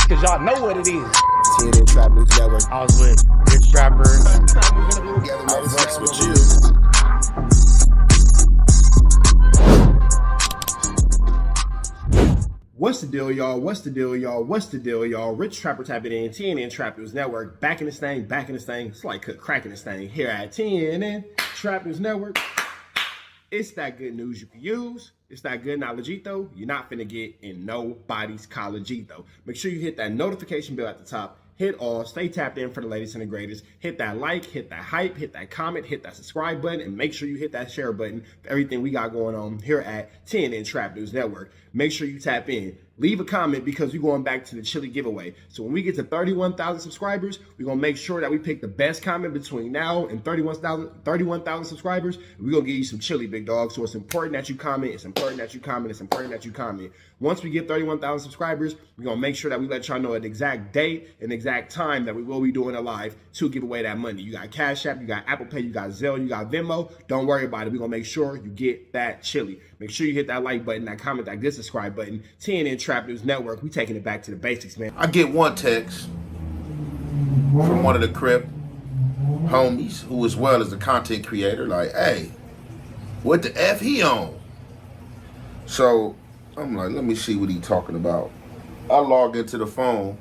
cause y'all know what it is. TNN Trap News Network. I was with Rich Trapper. I was Rocc with you. What's the deal, y'all? What's the deal, y'all? What's the deal, y'all? Rich Trapper tapping in, TNN Trap News Network. Back in this thing, back in this thing. It's like cracking this thing here at TNN Trap News Network. It's that good news you can use. It's that good knowledge-ito you're not finna get in nobody's college-ito. Make sure you hit that notification bell at the top. Hit all. Stay tapped in for the latest and the greatest. Hit that like, hit that hype, hit that comment, hit that subscribe button, and make sure you hit that share button for everything we got going on here at TNN Trap News Network. Make sure you tap in. Leave a comment because we're going back to the chili giveaway. So when we get to 31,000 subscribers, we're going to make sure that we pick the best comment between now and 31,000 subscribers. We're going to give you some chili, big dog. So it's important that you comment. It's important that you comment. It's important that you comment. Once we get 31,000 subscribers, we're going to make sure that we let y'all know an exact date and exact time that we will be doing a live to give away that money. You got Cash App, you got Apple Pay, you got Zelle, you got Venmo. Don't worry about it. We're going to make sure you get that chili. Make sure you hit that like button, that comment, that good subscribe button. TNN Trap News Network. We taking it back to the basics, man. I get one text from one of the Crip homies, who as well as the content creator, like, hey, what the F he on? So I'm like, let me see what he talking about. I log into the phone.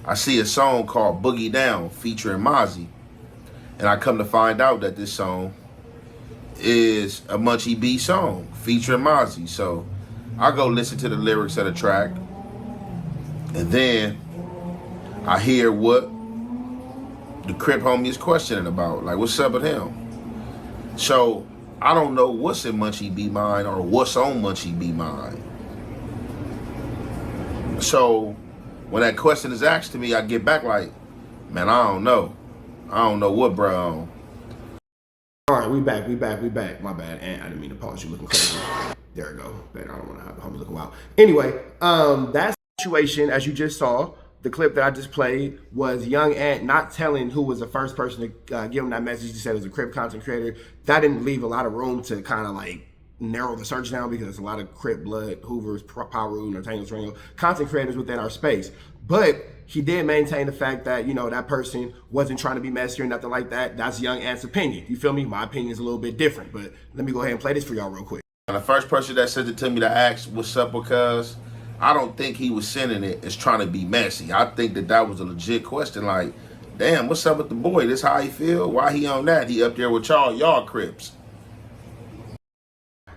I see a song called Boogie Down featuring Mozzie. And I come to find out that this song is a Munchie B song featuring Mozzie. So I go listen to the lyrics of the track, and then I hear what the Crip homie is questioning about. Like, what's up with him? So I don't know what's in Munchie B mind or what's on Munchie B mind. So when that question is asked to me, I get back like, man, I don't know. I don't know what bro on. All right, we back. My bad, Ant. I didn't mean to pause you looking crazy. There we go. Better. I don't want to have the homie looking wild. Anyway, that situation, as you just saw, the clip that I just played was young Ant not telling who was the first person to give him that message. He said it was a Crip content creator. That didn't leave a lot of room to kind of like narrow the search down because there's a lot of Crip, Blood, Hoovers, Paru, Nathaniel, content creators within our space. But he did maintain the fact that, you know, that person wasn't trying to be messy or nothing like that. That's young Ant's opinion. You feel me? My opinion is a little bit different, but let me go ahead and play this for y'all real quick. And the first person that sent it to me to ask what's up, because I don't think he was sending it as trying to be messy. I think that was a legit question. Like, damn, what's up with the boy? This how he feel? Why he on that? He up there with y'all Crips.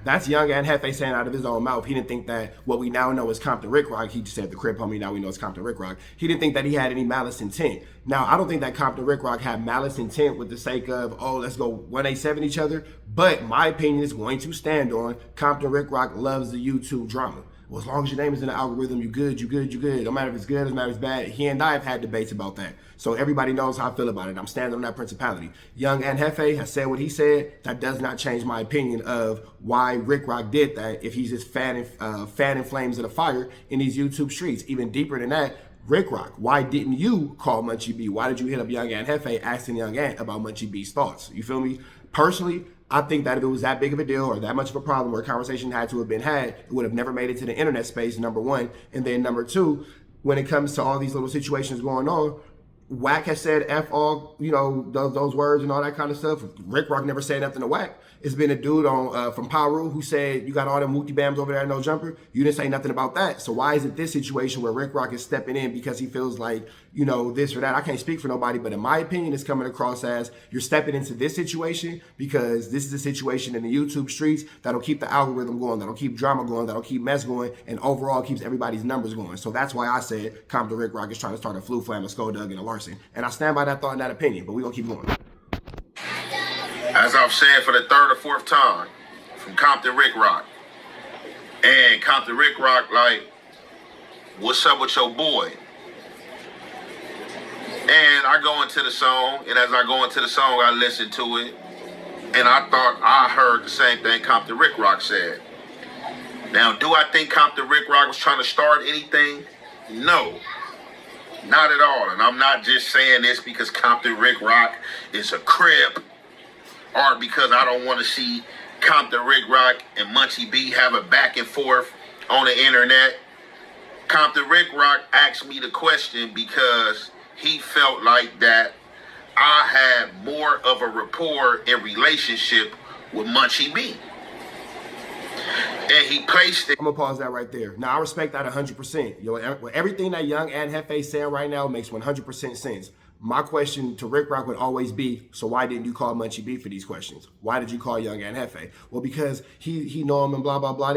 That's young Ant Hefe saying out of his own mouth. He didn't think that what we now know is Compton Ricc. He just said the Crip homie, now we know it's Compton Ricc. He didn't think that he had any malice intent. Now, I don't think that Compton Ricc had malice intent with the sake of, oh, let's go 187 each other. But my opinion is going to stand on Compton Ricc loves the YouTube drama. Well, as long as your name is in the algorithm, you good. No matter if it's good, no matter if it's bad. He and I have had debates about that. So everybody knows how I feel about it. I'm standing on that principality. Young Ant Hefe has said what he said. That does not change my opinion of why Ricc did that if he's just fanning flames of the fire in these YouTube streets. Even deeper than that, Ricc, why didn't you call Munchie B? Why did you hit up young Ant Hefe asking young Ant about Munchie B's thoughts? You feel me? Personally, I think that if it was that big of a deal or that much of a problem where a conversation had to have been had, it would have never made it to the internet space, number one. And then number two, when it comes to all these little situations going on, Wack has said F all, you know, those words and all that kind of stuff. Ricc never said nothing to Wack. It's been a dude on from Paru who said, you got all them wookie bams over there, no jumper. You didn't say nothing about that. So why is it this situation where Ricc is stepping in because he feels like, you know, this or that? I can't speak for nobody, but in my opinion, it's coming across as you're stepping into this situation because this is a situation in the YouTube streets that'll keep the algorithm going, that'll keep drama going, that'll keep mess going, and overall keeps everybody's numbers going. So that's why I said Compton Ricc is trying to start a flu flam, a Skodug, and a Larson. And I stand by that thought and that opinion, but we're going to keep going. As I've said for the third or fourth time, from Compton Ricc. And Compton Ricc, like, what's up with your boy? And I go into the song, and as I go into the song, I listen to it, and I thought I heard the same thing Compton Ricc said. Now, do I think Compton Ricc was trying to start anything? No, not at all. And I'm not just saying this because Compton Ricc is a Crip, or because I don't want to see Compton Ricc and Munchie B have a back and forth on the internet. Compton Ricc asked me the question because he felt like that I had more of a rapport and relationship with Munchie B. And he placed it. I'm gonna pause that right there. Now I respect that 100%. Yo, everything that young Ant Hefe is saying right now makes 100% sense. My question to Ricc would always be, so why didn't you call Munchie B for these questions? Why did you call young Ant Hefe? Well, because he know him and blah, blah, blah.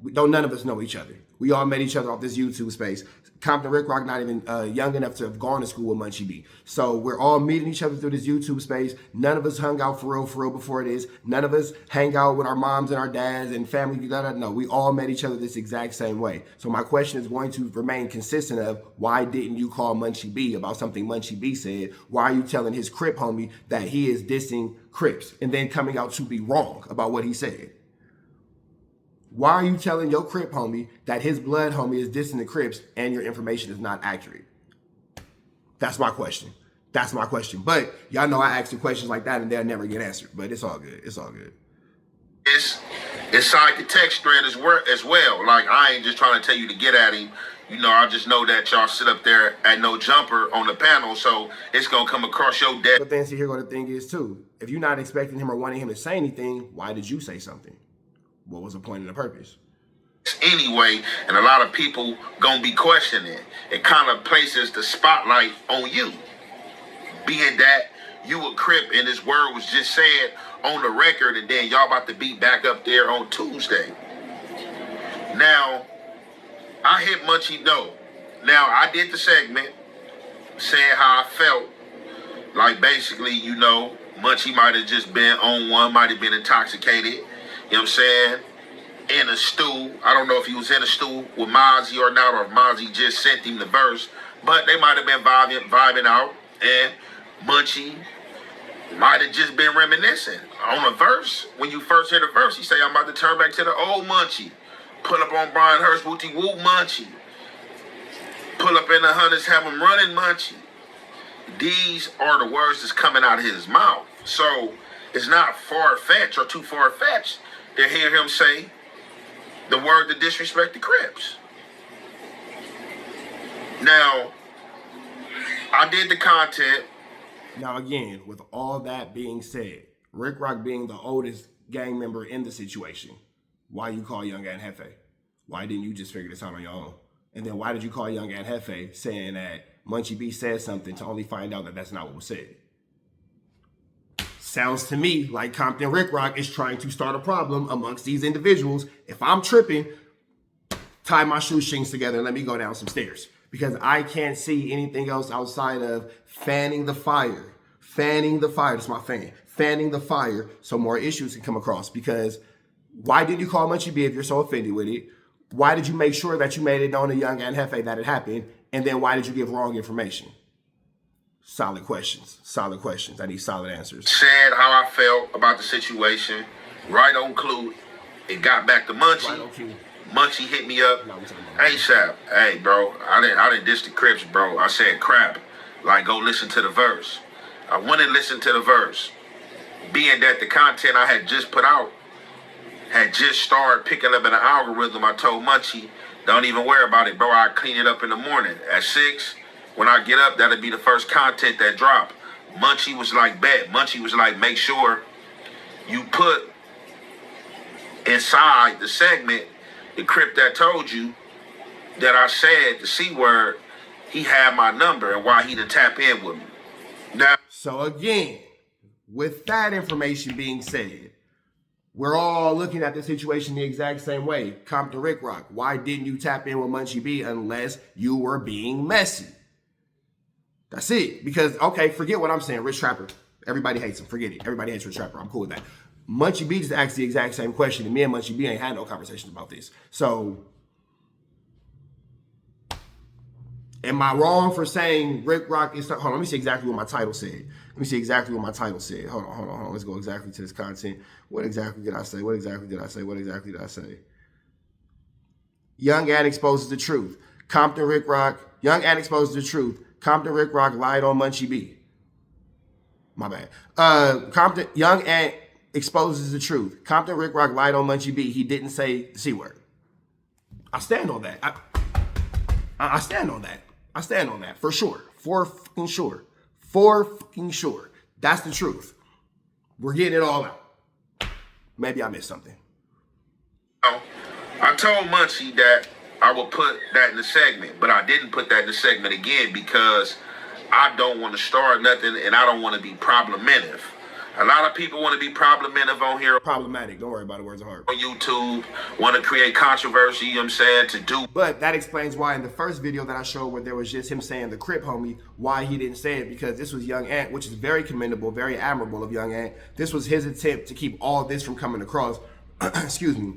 None of us know each other. We all met each other off this YouTube space. Compton Ricc not even young enough to have gone to school with Munchie B. So we're all meeting each other through this YouTube space. None of us hung out for real before this. None of us hang out with our moms and our dads and family. No, we all met each other this exact same way. So my question is going to remain consistent of, why didn't you call Munchie B about something Munchie B said? Why are you telling his Crip homie that he is dissing Crips and then coming out to be wrong about what he said? Why are you telling your Crip homie that his blood homie is dissing the Crips and your information is not accurate? That's my question. That's my question. But y'all know I ask you questions like that and they'll never get answered. But it's all good. It's all good. It's inside the text thread as well. Like, I ain't just trying to tell you to get at him. You know, I just know that y'all sit up there at no jumper on the panel, so it's going to come across your desk. But then see, here what the thing is too. If you're not expecting him or wanting him to say anything, why did you say something? What was the point and the purpose? Anyway, and a lot of people gonna be questioning. It kind of places the spotlight on you, being that you a Crip and this word was just said on the record, and then y'all about to be back up there on Tuesday. Now, I hit Munchie no. Now, I did the segment saying how I felt. Like, basically, you know, Munchie might have just been on one, might have been intoxicated. You know what I'm saying? In a stew. I don't know if he was in a stew with Mozzie or not, or if Mozzie just sent him the verse. But they might have been vibing out. And Munchie might have just been reminiscing on a verse. When you first hear the verse, he say, I'm about to turn back to the old Munchie. Pull up on Brian Hurst, Wooty Woo Munchie. Pull up in the hunters, have him running Munchie. These are the words that's coming out of his mouth. So it's not far-fetched or too far-fetched to hear him say the word to disrespect the Crips. Now, I did the content. Now again, with all that being said, Ricc being the oldest gang member in the situation, why you call young Ant Hefe? Why didn't you just figure this out on your own? And then why did you call young Ant Hefe saying that Munchie B said something to only find out that that's not what was said? Sounds to me like Compton Ricc is trying to start a problem amongst these individuals. If I'm tripping, tie my shoestrings together and let me go down some stairs. Because I can't see anything else outside of fanning the fire. Fanning the fire. That's my fan. Fanning the fire so more issues can come across. Because why did you call Munchie B if you're so offended with it? Why did you make sure that you made it known to young Ant Hefe that it happened? And then why did you give wrong information? Solid questions. Solid questions. I need solid answers. Said how I felt about the situation. Right on clue. It got back to Munchie. Right on cue. Munchie hit me up. ASAP. Hey, bro. I didn't diss the Crips, bro. I said crap. Like, go listen to the verse. I went and listened to the verse. Being that the content I had just put out had just started picking up in the algorithm, I told Munchie, don't even worry about it, bro. I'll clean it up in the morning. At 6, when I get up, that'll be the first content that drop. Munchie was like, bet. Munchie was like, make sure you put inside the segment the Crip that told you that I said the C word, he had my number and why he didn't tap in with me. Now, so again, with that information being said, we're all looking at the situation the exact same way. Compton Ricc, why didn't you tap in with Munchie B unless you were being messy? That's it. Because, okay, forget what I'm saying. Rich Trapper. Everybody hates him. Forget it. Everybody hates Rich Trapper. I'm cool with that. Munchie B just asked the exact same question, and me and Munchie B ain't had no conversations about this. So, am I wrong for saying Ricc is... Hold on, let me see exactly what my title said. Let me see exactly what my title said. Hold on. Let's go exactly to this content. What exactly did I say? What exactly did I say? Young Ant exposes the truth. Compton Ricc. Young Ant exposes the truth. Compton Ricc lied on Munchie B. My bad. Young Ant exposes the truth. Compton Ricc lied on Munchie B. He didn't say the C word. I stand on that. I stand on that. I stand on that for sure. For fucking sure. For fucking sure. That's the truth. We're getting it all out. Maybe I missed something. I told Munchie that I would put that in the segment, but I didn't put that in the segment again because I don't want to start nothing and I don't want to be problematic. A lot of people want to be problematic on here. Problematic. Don't worry about it. Words of heart. On YouTube, want to create controversy, you know what I'm saying, to do. But that explains why in the first video that I showed where there was just him saying the Crip homie, why he didn't say it, because this was Young Ant, which is very commendable, very admirable of Young Ant. This was his attempt to keep all this from coming across. Excuse me.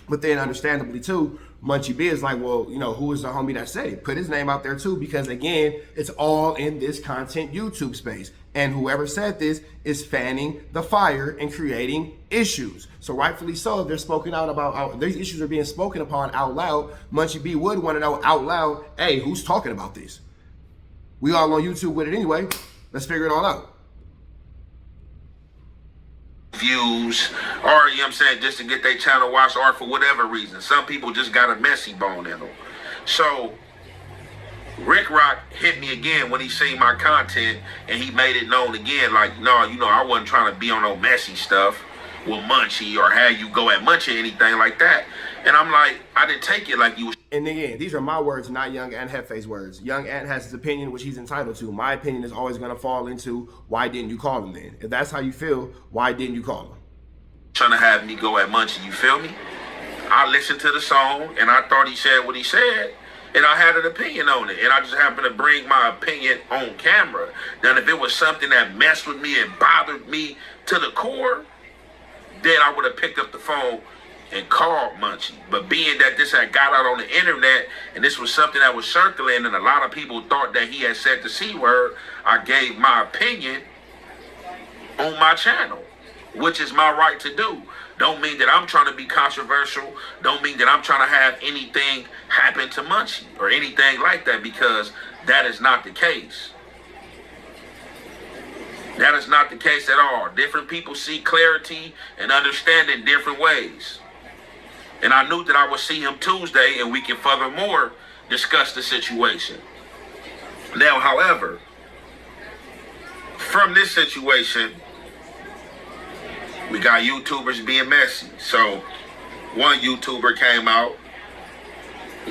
But then understandably too, Munchie B is like, well, you know, who is the homie that said it? Put his name out there too, because again, it's all in this content YouTube space. And whoever said this is fanning the fire and creating issues. So rightfully so, if they're spoken out about, these issues are being spoken upon out loud, Munchie B would want to know out loud, hey, who's talking about this? We all on YouTube with it anyway. Let's figure it all out. Views, or you know what I'm saying, just to get their channel watched, or for whatever reason. Some people just got a messy bone in them. So Rocc hit me again when he seen my content and he made it known again, like, no, you know, I wasn't trying to be on no messy stuff with Munchie or have you go at Munchie or anything like that. And I'm like, I didn't take it like you was. And again, these are my words, not Young Ant Hefe's words. Young Ant has his opinion, which he's entitled to. My opinion is always going to fall into, why didn't you call him then? If that's how you feel, why didn't you call him? Trying to have me go at Munchie, you feel me? I listened to the song and I thought he said what he said. And I had an opinion on it. And I just happened to bring my opinion on camera. Now, if it was something that messed with me and bothered me to the core, then I would have picked up the phone and called Munchie. But being that this had got out on the internet and this was something that was circulating and a lot of people thought that he had said the C word, I gave my opinion on my channel, which is my right to do. Don't mean that I'm trying to be controversial. Don't mean that I'm trying to have anything happen to Munchie or anything like that, because that is not the case. That is not the case at all. Different people see clarity and understand in different ways. And I knew that I would see him Tuesday and we can furthermore discuss the situation. Now, however, from this situation, we got YouTubers being messy. So one YouTuber came out,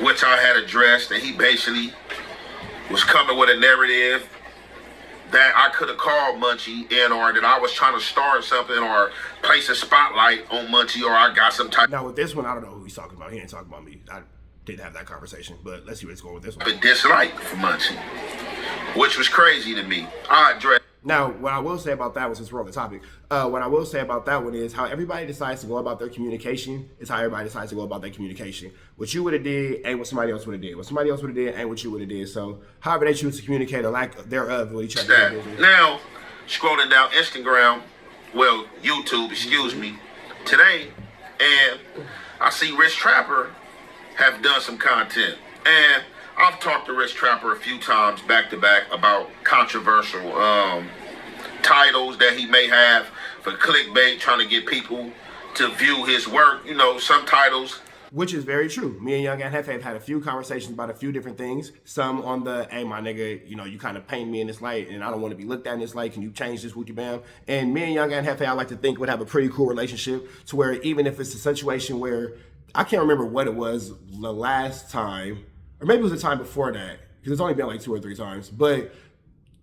which I had addressed, and he basically was coming with a narrative that I could have called Munchie in, or that I was trying to start something or place a spotlight on Munchie, or I got some type. Now with this one, I don't know who he's talking about. He ain't talking about me. I didn't have that conversation, but let's see what's going with this one. A dislike for Munchie, which was crazy to me. I addressed. Now, what I will say about that one, since we're on the topic, what I will say about that one is how everybody decides to go about their communication is how everybody decides to go about their communication. What you would have did ain't what somebody else would have did. What somebody else would have did ain't what you would have did. So however they choose to communicate or lack thereof with each other. Now, scrolling down Instagram, well, YouTube, excuse me, today, and I see Rich Trapper have done some content. And I've talked to Rich Trapper a few times back to back about controversial titles that he may have for clickbait, trying to get people to view his work. You know, some titles. Which is very true. Me and Young Ant Hefe have had a few conversations about a few different things. Some on the, hey, my nigga, you know, you kind of paint me in this light and I don't want to be looked at in this light. Can you change this, wookie bam? And me and Young Ant Hefe, I like to think, would have a pretty cool relationship to where even if it's a situation where, I can't remember what it was the last time, or maybe it was the time before that, because it's only been like 2 or 3 times. But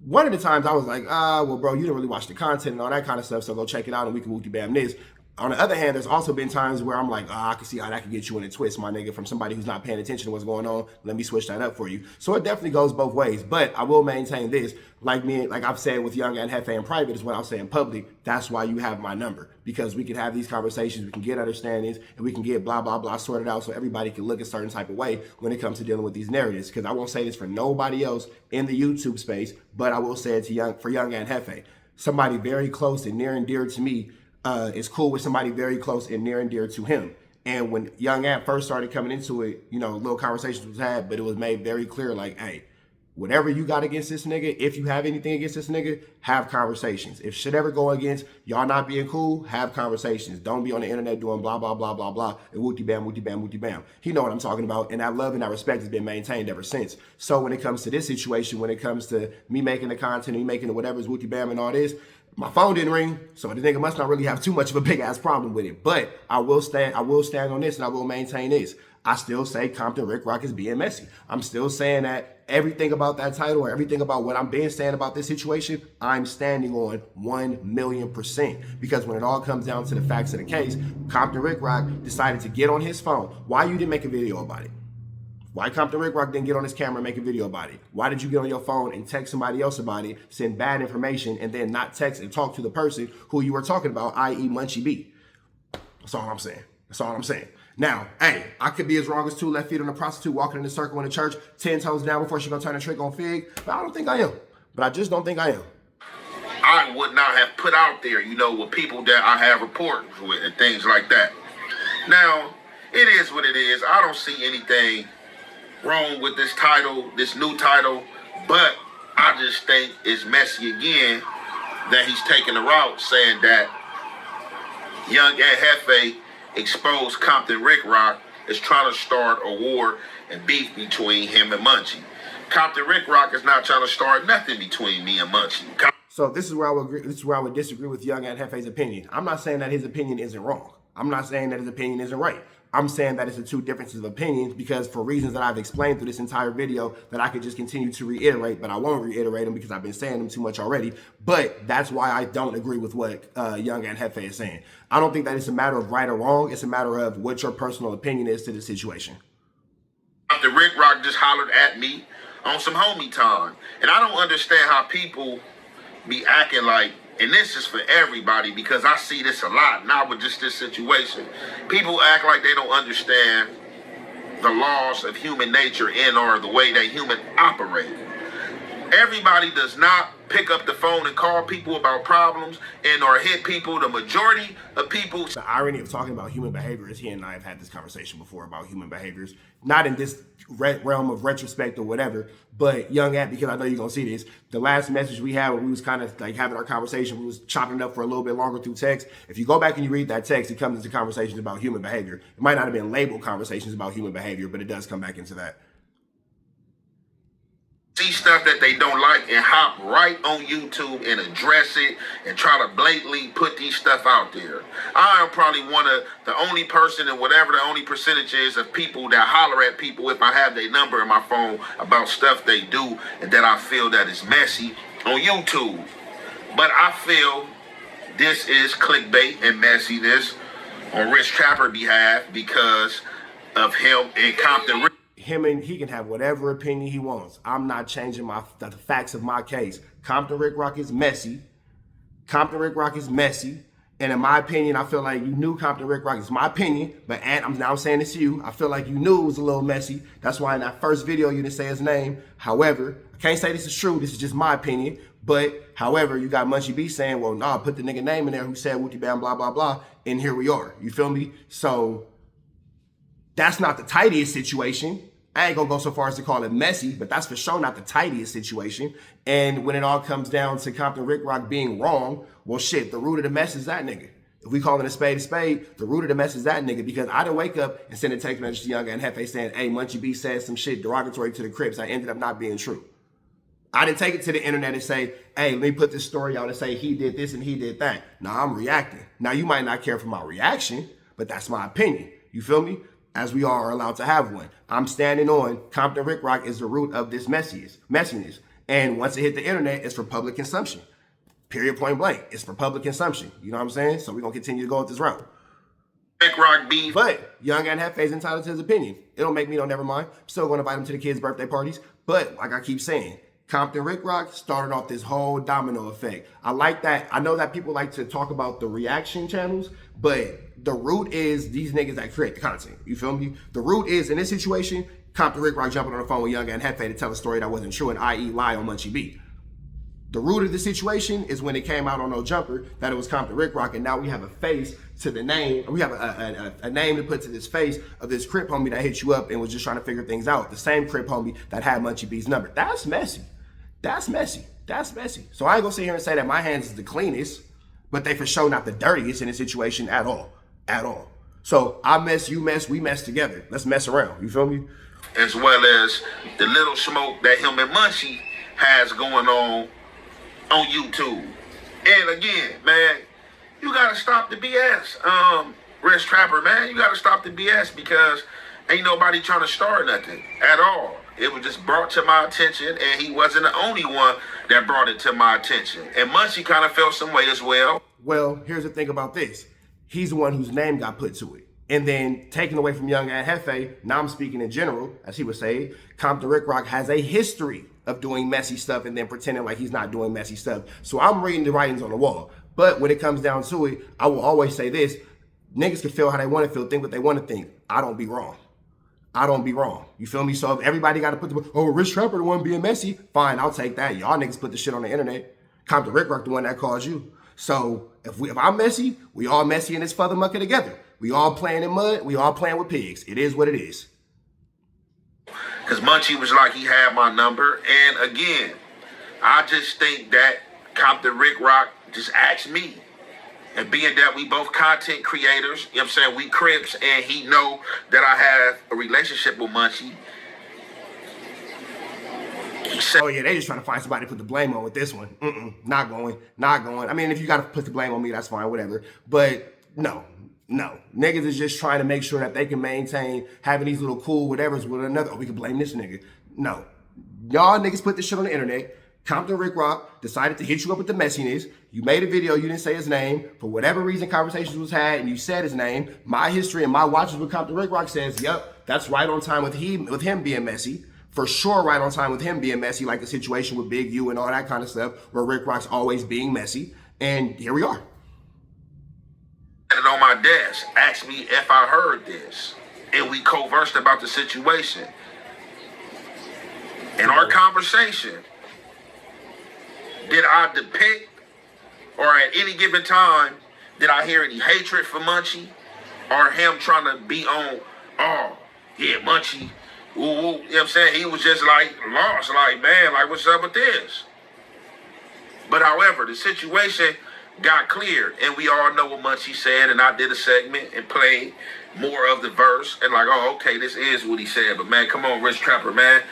one of the times I was like, well, bro, you didn't really watch the content and all that kind of stuff, so go check it out and we can wookie bam this. On the other hand, there's also been times where I'm like, I can see how that could get you in a twist, my nigga, from somebody who's not paying attention to what's going on. Let me switch that up for you. So it definitely goes both ways. But I will maintain this, like I've said with Young Ant Hefe in private, is what I'll say in public. That's why you have my number, because we can have these conversations, we can get understandings, and we can get blah, blah, blah sorted out so everybody can look a certain type of way when it comes to dealing with these narratives. Because I won't say this for nobody else in the YouTube space, but I will say it for Young Ant Hefe. Somebody very close and near and dear to me is cool with somebody very close and near and dear to him. And when Young Ant first started coming into it, you know, little conversations was had, but it was made very clear, like, hey, Whatever you got against this nigga, if you have anything against this nigga, have conversations. If shit ever go against y'all not being cool, have conversations. Don't be on the internet doing blah, blah, blah, blah, blah, and wooty bam, wooty bam, wooty bam. He know what I'm talking about, and that love and that respect has been maintained ever since. So when it comes to this situation, when it comes to me making the content, me making the whatever's wooty bam and all this, my phone didn't ring, so the nigga must not really have too much of a big ass problem with it. But I will stand on this, and I will maintain this. I still say Compton Ricc is being messy. I'm still saying that everything about that title or everything about what I'm being saying about this situation, I'm standing on 1,000,000%. Because when it all comes down to the facts of the case, Compton Ricc decided to get on his phone. Why you didn't make a video about it? Why Compton Ricc didn't get on his camera and make a video about it? Why did you get on your phone and text somebody else about it, send bad information, and then not text and talk to the person who you were talking about, i.e. Munchie B? That's all I'm saying. That's all I'm saying. Now, hey, I could be as wrong as 2 left feet on a prostitute walking in a circle in a church 10 toes down before she gonna turn a trick on Fig, but I don't think I am. But I just don't think I am. I would not have put out there, with people that I have reports with and things like that. Now, it is what it is. I don't see anything wrong with this title, this new title, but I just think it's messy again that he's taking the route saying that young Ant Hefe exposed Compton Ricc is trying to start a war and beef between him and Munchie. Compton Ricc is not trying to start nothing between me and Munchie. So this is where I would agree, this is where I would disagree with young Ant Hefe's opinion. I'm not saying that his opinion isn't wrong. I'm not saying that his opinion isn't right. I'm saying that it's the two differences of opinions because for reasons that I've explained through this entire video that I could just continue to reiterate, but I won't reiterate them because I've been saying them too much already. But that's why I don't agree with what young Ant Hefe is saying. I don't think that it's a matter of right or wrong. It's a matter of what your personal opinion is to the situation. The Ricc just hollered at me on some homie time. And I don't understand how people be acting like, and this is for everybody because I see this a lot, not with just this situation. People act like they don't understand the laws of human nature and or the way that humans operate. Everybody does not pick up the phone and call people about problems and or hit people. The majority of people... The irony of talking about human behavior is he and I have had this conversation before about human behaviors. Not in this realm of retrospect or whatever, but young Ant, because I know you're going to see this, the last message we had when we was kind of like having our conversation, we was chopping it up for a little bit longer through text. If you go back and you read that text, it comes into conversations about human behavior. It might not have been labeled conversations about human behavior, but it does come back into that. See stuff that they don't like and hop right on YouTube and address it and try to blatantly put these stuff out there. I am probably the only person and whatever the only percentage is of people that holler at people if I have their number in my phone about stuff they do and that I feel that is messy on YouTube. But I feel this is clickbait and messiness on Rich Trapper behalf because of him and Compton Ricc. He can have whatever opinion he wants. I'm not changing the facts of my case. Compton Ricc is messy. Compton Ricc is messy. And in my opinion, I feel like you knew Compton Ricc. It's my opinion, but Ant, I'm now saying this to you. I feel like you knew it was a little messy. That's why in that first video you didn't say his name. However, I can't say this is true. This is just my opinion. But however, you got Munchie B saying, well, nah, put the nigga name in there who said wooty bam, blah, blah, blah. And here we are. You feel me? So that's not the tidiest situation. I ain't gonna go so far as to call it messy, but that's for sure not the tidiest situation. And when it all comes down to Compton Ricc being wrong, well, shit, the root of the mess is that nigga. If we call it a spade, the root of the mess is that nigga because I didn't wake up and send a text message to young Ant Hefe saying, hey, Munchie B said some shit derogatory to the Crips. I ended up not being true. I didn't take it to the internet and say, hey, let me put this story out and say he did this and he did that. Now I'm reacting. Now you might not care for my reaction, but that's my opinion. You feel me? As we all are allowed to have one. I'm standing on Compton Ricc is the root of this messiness. And once it hit the internet, it's for public consumption. Period, point blank. It's for public consumption. You know what I'm saying? So we're going to continue to go with this route. Ricc beef. But young Ant Hefe is entitled to his opinion. It don't make me, never mind. I'm still going to invite him to the kids' birthday parties. But like I keep saying, Compton Ricc started off this whole domino effect. I like that. I know that people like to talk about the reaction channels, but the root is these niggas that create the content. You feel me? The root is, in this situation, Compton Ricc jumping on the phone with young Ant Hefe to tell a story that wasn't true and i.e. lie on Munchie B. The root of the situation is when it came out on No Jumper that it was Compton Ricc, and now we have a face to the name. We have a name to put to this face of this Crip homie that hit you up and was just trying to figure things out. The same Crip homie that had Munchie B's number. That's messy. That's messy. That's messy. So I ain't gonna sit here and say that my hands is the cleanest, but they for sure not the dirtiest in the situation at all. At all. So I mess, you mess, we mess together. Let's mess around. You feel me? As well as the little smoke that him and Munchie has going on YouTube. And again, man, you gotta stop the BS. Rich Trapper, man, you gotta stop the BS because ain't nobody trying to start nothing at all. It was just brought to my attention, and he wasn't the only one that brought it to my attention. And Munchie kind of felt some way as well. Well, here's the thing about this. He's the one whose name got put to it. And then taken away from young Ant Hefe, now I'm speaking in general, as he would say, Compton Ricc has a history of doing messy stuff and then pretending like he's not doing messy stuff. So I'm reading the writings on the wall. But when it comes down to it, I will always say this. Niggas can feel how they want to feel, think what they want to think. I don't be wrong. I don't be wrong. You feel me? So if everybody got to put the, Rich Trapper the one being messy, fine, I'll take that. Y'all niggas put the shit on the internet. Compton Ricc the one that caused you. So if I'm messy, we all messy in this further mucker together. We all playing in mud. We all playing with pigs. It is what it is. Because Munchie was like, he had my number. And again, I just think that Compton Ricc just asked me. And being that we both content creators, you know what I'm saying, we Crips, and he know that I have a relationship with Munchie. He said, oh yeah, they just trying to find somebody to put the blame on with this one. Not going. I mean, if you got to put the blame on me, that's fine, whatever. But no. Niggas is just trying to make sure that they can maintain having these little cool whatevers with another. Oh, we can blame this nigga. No. Y'all niggas put this shit on the internet. Compton Ricc decided to hit you up with the messiness. You made a video, you didn't say his name. For whatever reason, conversations was had and you said his name. My history and my watches with Compton Ricc says, yep, that's right on time with him being messy. For sure right on time with him being messy, like the situation with Big U and all that kind of stuff, where Rick always being messy. And here we are. It on my desk, asked me if I heard this, and we conversed about the situation. In our conversation, did I depict, or at any given time, did I hear any hatred for Munchie, or him trying to be on, oh, yeah, Munchie, ooh, ooh, you know what I'm saying? He was just like lost, like, man, like, what's up with this? But however, the situation got clear, and we all know what Munchie said, and I did a segment and played more of the verse, and like, oh, okay, this is what he said, but man, come on, Rich Trapper, man.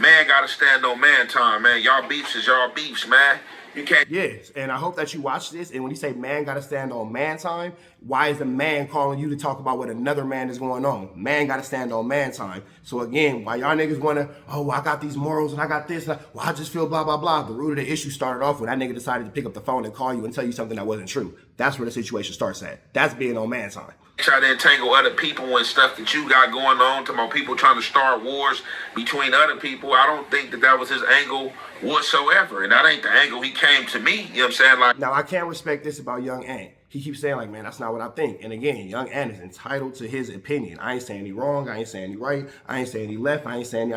Man gotta stand on man time, man. Y'all beefs is y'all beefs, man. You can't. Yes, and I hope that you watch this, and when you say man gotta stand on man time, why is the man calling you to talk about what another man is going on? Man gotta stand on man time. So again, why y'all niggas wanna, oh, well, I got these morals and I got this, well, I just feel blah, blah, blah. The root of the issue started off when that nigga decided to pick up the phone and call you and tell you something that wasn't true. That's where the situation starts at. That's being on man time. Try to entangle other people and stuff that you got going on, to my people trying to start wars between other people. I don't think that that was his angle whatsoever, and that ain't the angle he came to me, you know what I'm saying? Like, now, I can't respect this about young Ant. He keeps saying, like, man, that's not what I think. And again, young Ant is entitled to his opinion. I ain't saying he wrong. I ain't saying he right. I ain't saying he left. I ain't saying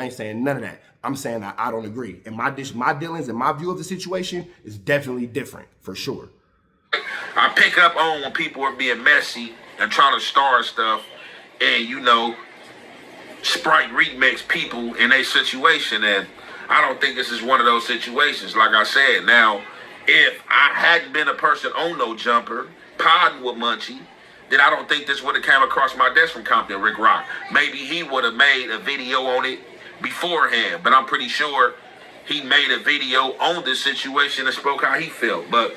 none of that. I'm saying that I don't agree. And my dealings and my view of the situation is definitely different, for sure. I pick up on when people are being messy and trying to start stuff, and, you know, Sprite remix people in a situation, and I don't think this is one of those situations. Like I said, now, if I hadn't been a person on No Jumper, podding with Munchie, then I don't think this would have came across my desk from Compton Ricc. Maybe he would have made a video on it beforehand, but I'm pretty sure he made a video on this situation and spoke how he felt. But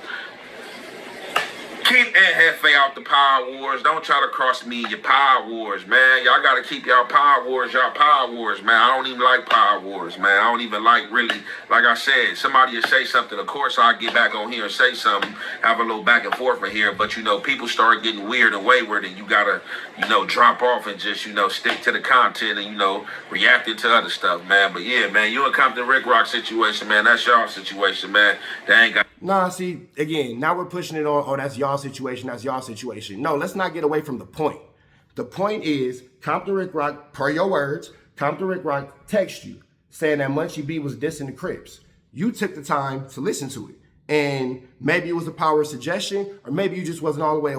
keep Ant Hefe out the Power Wars. Don't try to cross me in your Power Wars, man. Y'all got to keep y'all Power Wars, man. I don't even like Power Wars, man. I don't even like, really, like I said, somebody will say something. Of course, I'll get back on here and say something, have a little back and forth in here. But, you know, people start getting weird and wayward, and you got to, you know, drop off and just, you know, stick to the content and, you know, reacting to other stuff, man. But, yeah, man, you and Compton Ricc situation, man, that's y'all situation, man. They ain't got... Nah, see, again, now we're pushing it on, oh, that's y'all situation, that's y'all situation. No, let's not get away from the point. The point is, Compton Ricc, per your words, Compton Ricc texted you saying that Munchie B was dissing the Crips. You took the time to listen to it. And maybe it was the power of suggestion, or maybe you just wasn't all the way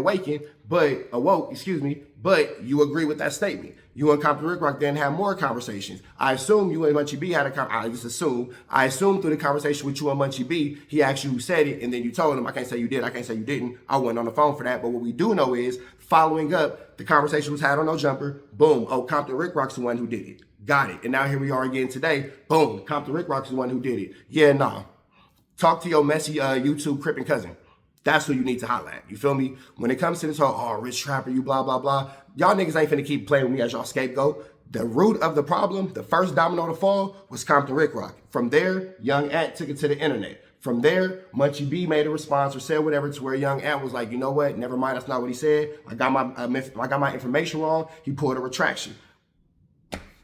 but you agree with that statement. You and Compton Ricc then had more conversations. I assume you and Munchie B had I assume through the conversation with you and Munchie B, he asked you who said it, and then you told him, I can't say you did, I can't say you didn't. I wasn't on the phone for that. But what we do know is, following up, the conversation was had on No Jumper. Boom. Oh, Compton Ricc's the one who did it. Got it. And now here we are again today. Boom. Compton Ricc's the one who did it. Yeah, nah. Talk to your messy YouTube crippin' cousin. That's who you need to holler at. You feel me? When it comes to this whole, rich trapper, you blah, blah, blah, y'all niggas ain't finna keep playing with me as y'all scapegoat. The root of the problem, the first domino to fall, was Compton Ricc. From there, Young Ant took it to the internet. From there, Munchie B made a response or said whatever to where Young Ant was like, you know what? Never mind, that's not what he said. I got my information wrong. He pulled a retraction.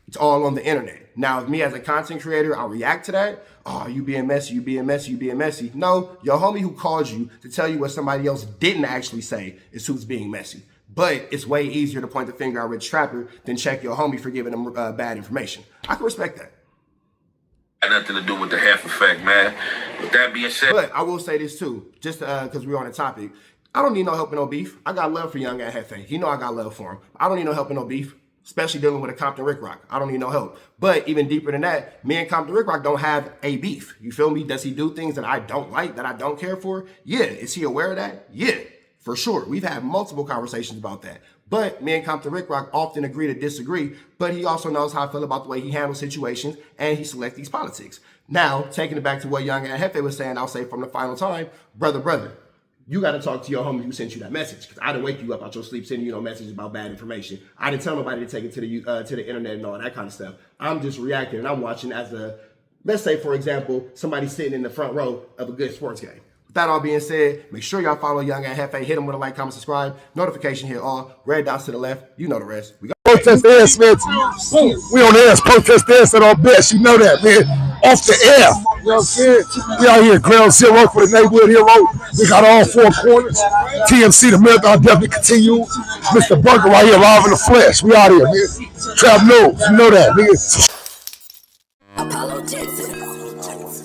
It's all on the internet. Now, if me as a content creator, I react to that. Oh, you being messy, you being messy, you being messy. No, your homie who called you to tell you what somebody else didn't actually say is who's being messy. But it's way easier to point the finger at Rich Trapper than check your homie for giving him bad information. I can respect that. Got nothing to do with the Hefe effect, man. With that being said. But I will say this too, just because we're on the topic. I don't need no help and no beef. I got love for Young Ant Hefe. You know I got love for him. I don't need no help and no beef. Especially dealing with a Compton Ricc. I don't need no help. But even deeper than that, me and Compton Ricc don't have a beef. You feel me? Does he do things that I don't like, that I don't care for? Yeah. Is he aware of that? Yeah, for sure. We've had multiple conversations about that. But me and Compton Ricc often agree to disagree, but he also knows how I feel about the way he handles situations and he selects these politics. Now, taking it back to what Young Ant Hefe was saying, I'll say from the final time, brother, you got to talk to your homie who sent you that message, because I didn't wake you up out your sleep sending you no message about bad information. I didn't tell nobody to take it to the internet and all that kind of stuff. I'm just reacting and I'm watching as let's say, for example, somebody sitting in the front row of a good sports game. With that all being said, make sure y'all follow Young Ant Hefe. Hit him with a like, comment, subscribe. Notification hit all. Red dots to the left. You know the rest. We got protest the ass, man. We on the ass, protest the ass at our best. You know that, man. Off the air. You know what I'm saying? We out here, ground zero for the neighborhood hero. We got all four corners. TMC, the marathon definitely continues. Mr. Bunker right here, live in the flesh. We out here, man. Trap knows. You know that, nigga. Apologetics.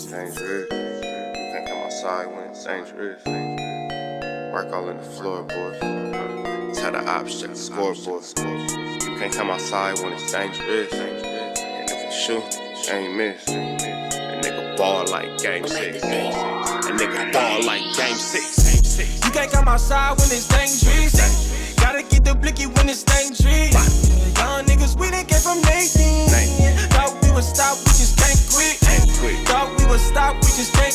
Dangerous. Can't come outside when it's dangerous. Work all in the floorboard. Tell the ops, check the scoreboard. You can't come outside when it's dangerous. And if you shoot, you ain't miss. A nigga ball like game 6. A nigga ball like game 6. You can't come outside when it's dangerous. Gotta get the blicky when it's dangerous. Young niggas, we done came from Nathan. Thought we would stop, we just can't quit. Thought we would stop, we just can't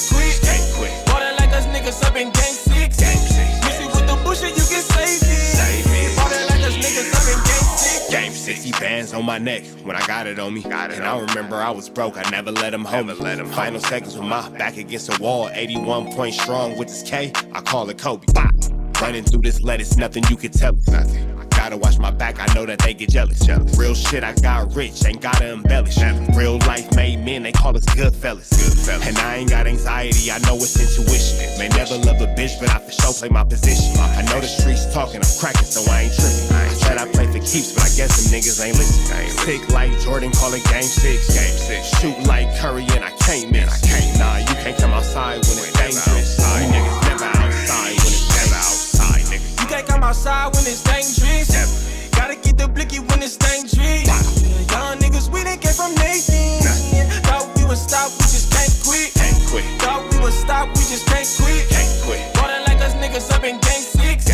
quit. Ballin' like us niggas up in game 6. Miss it with the bullshit, you can save it. Ballin' like us niggas up in game 6. Game 60 bands on my neck when I got it on me. And I remember I was broke, I never let him hold me. Final seconds with my back against the wall. 81 point strong with this K, I call it Kobe. Running through this lettuce, nothing you can tell us. Gotta watch my back, I know that they get jealous. Real shit, I got rich, ain't gotta embellish. Real life made men, they call us good fellas. And I ain't got anxiety, I know it's intuition. May never love a bitch, but I for sure play my position. I know the streets talking, I'm cracking, so I ain't tripping. I said I play for keeps, but I guess them niggas ain't listening. Sick like Jordan, call it game 6. Shoot like Curry, and I can't miss. Nah, you can't come outside when it's dangerous. You niggas never outside when it's never outside, nigga. You can't come outside when it's dangerous. Gotta get the blicky when it's dangerous. Young niggas, we done came from Nathan. Thought we would stop, we just can't quit. Thought we would stop, we just can't quit. Ballin' like us niggas up in game 6.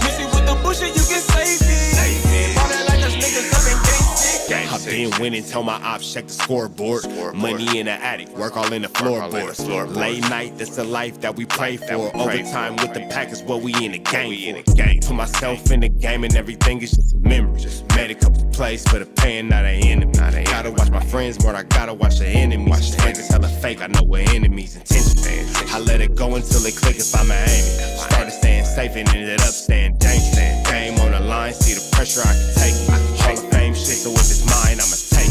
Miss it with the bullshit, you can save it. Ballin' like us niggas up in game 6. I've been winning, tell my ops check the scoreboard. Money in the attic, work all in the floorboard. Late night, that's the life that we pray for. Overtime with the pack is what we in the game for. Put myself in the game and everything is just a memory. Just made a couple plays for the pain, not an enemy. Gotta watch my friends more, I gotta watch the enemies. Niggas hella fake, I know we're enemies' intentions. I let it go until it click if I'm aiming. Started staying safe and ended up staying dangerous. Game on the line, see the pressure I can take. Hall of Fame shit, so if it's mine, I'ma take.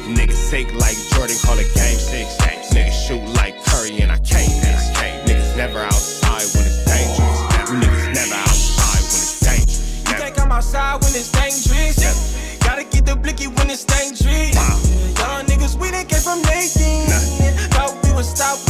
Niggas sick like Jordan, call it game 6. Niggas shoot like Curry and I can't miss. Niggas never outside when it's dangerous. Niggas never outside when it's dangerous. You can't come outside when it's dangerous. Gotta get the blicky when it's dangerous. Young niggas, we done came from Nathan. Thought we would stop,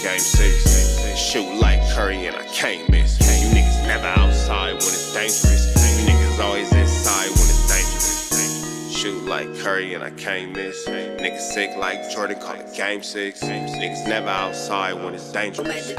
game 6. Shoot like Curry and I can't miss. You niggas never outside when it's dangerous. You niggas always inside when it's dangerous. Shoot like Curry and I can't miss. Niggas sick like Jordan, call it game 6. Niggas never outside when it's dangerous.